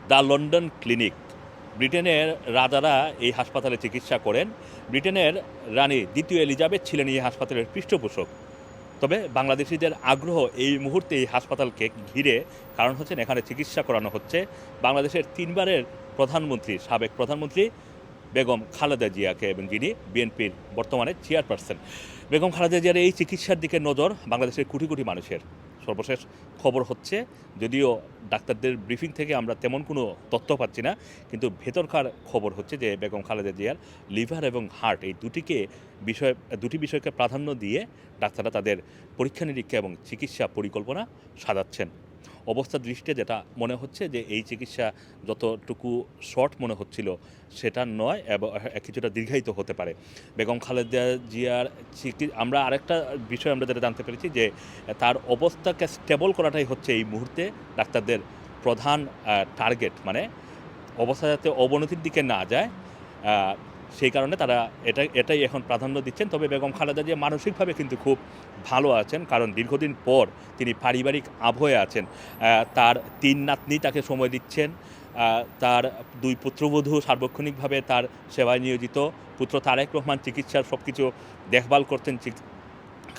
The London clinic. ব্রিটেনের রাজারা এই হাসপাতালে চিকিৎসা করেন। ব্রিটেনের রানী দ্বিতীয় এলিজাবেথ ছিলেন এই হাসপাতালের পৃষ্ঠপোষক। তবে বাংলাদেশিদের আগ্রহ এই মুহূর্তে এই হাসপাতালকে ঘিরে, কারণ হচ্ছেন এখানে চিকিৎসা করানো হচ্ছে বাংলাদেশের 3 বারের প্রধানমন্ত্রী, সাবেক প্রধানমন্ত্রী বেগম খালেদা জিয়াকে, এবং যিনি বিএনপির বর্তমানে চেয়ারপারসন। বেগম খালেদা জিয়ার এই চিকিৎসার দিকে নজর বাংলাদেশের কোটি কোটি মানুষের। সর্বশেষ খবর হচ্ছে, যদিও ডাক্তারদের ব্রিফিং থেকে আমরা তেমন কোনো তথ্য পাচ্ছি না, কিন্তু ভেতরকার খবর হচ্ছে যে বেগম খালেদা জিয়ার লিভার এবং হার্ট, এই দুটি বিষয়কে প্রাধান্য দিয়ে ডাক্তাররা তাদের পরীক্ষা নিরীক্ষা এবং চিকিৎসা পরিকল্পনা সাজাচ্ছেন। অবস্থার দৃষ্টিতে যেটা মনে হচ্ছে যে এই চিকিৎসা যতটুকু শর্ট মনে হচ্ছিল সেটা নয়, এবং কিছুটা দীর্ঘায়িত হতে পারে। বেগম খালেদা জিয়ার আমরা আরেকটা বিষয় আমরা যেটা জানতে পেরেছি যে তার অবস্থাকে স্টেবল করাটাই হচ্ছে এই মুহূর্তে ডাক্তারদের প্রধান টার্গেট। মানে অবস্থা যাতে অবনতির দিকে না যায়, সেই কারণে তারা এটাই এখন প্রাধান্য দিচ্ছেন। তবে বেগম খালেদা জিয়া মানসিকভাবে কিন্তু খুব ভালো আছেন, কারণ দীর্ঘদিন পর তিনি পারিবারিক আবহে আছেন। তার 3 নাতনি তাকে সময় দিচ্ছেন। তার 2 পুত্রবধূ সার্বক্ষণিকভাবে তার সেবায় নিয়োজিত। পুত্র তারেক রহমান চিকিৎসার সব কিছু দেখভাল করতেন,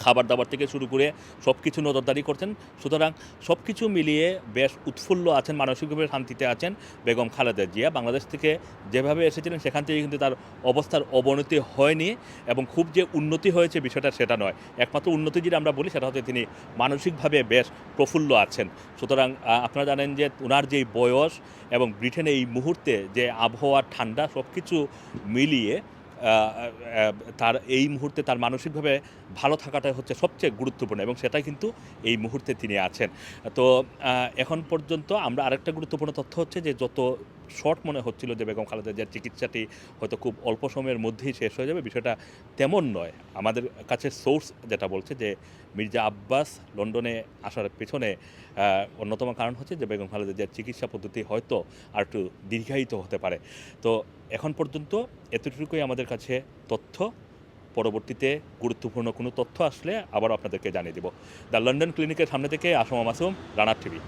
খাবার দাবার থেকে শুরু করে সব কিছু নজরদারি করছেন। সুতরাং সব কিছু মিলিয়ে বেশ উৎফুল্ল আছেন, মানসিকভাবে শান্তিতে আছেন বেগম খালেদা জিয়া। বাংলাদেশ থেকে যেভাবে এসেছিলেন সেখান থেকে কিন্তু তার অবস্থার অবনতি হয়নি, এবং খুব যে উন্নতি হয়েছে বিষয়টা সেটা নয়। একমাত্র উন্নতি যদি আমরা বলি সেটা হচ্ছে তিনি মানসিকভাবে বেশ প্রফুল্ল আছেন। সুতরাং আপনারা জানেন যে ওনার যেই বয়স এবং ব্রিটেনে এই মুহূর্তে যে আবহাওয়া ঠান্ডা, সব কিছু মিলিয়ে তার এই মুহূর্তে তার মানসিকভাবে ভালো থাকাটাই হচ্ছে সবচেয়ে গুরুত্বপূর্ণ, এবং সেটাই কিন্তু এই মুহূর্তে তিনি আছেন। তো এখন পর্যন্ত আমরা আরেকটা গুরুত্বপূর্ণ তথ্য হচ্ছে যে যত শর্ট মনে হচ্ছিল যে বেগম খালেদা জিয়ার চিকিৎসাটি হয়তো খুব অল্প সময়ের মধ্যেই শেষ হয়ে যাবে, বিষয়টা তেমন নয়। আমাদের কাছে সোর্স যেটা বলছে যে মির্জা আব্বাস লন্ডনে আসার পেছনে অন্যতম কারণ হচ্ছে যে বেগম খালেদা জিয়ার চিকিৎসা পদ্ধতি হয়তো আর একটু দীর্ঘায়িত হতে পারে। তো এখন পর্যন্ত এতটুকুই আমাদের কাছে তথ্য। পরবর্তীতে গুরুত্বপূর্ণ কোনো তথ্য আসলে আবার আপনাদেরকে জানিয়ে দেব। দ্য লন্ডন ক্লিনিকের সামনে থেকে আসম মাসুম, রানার টিভি।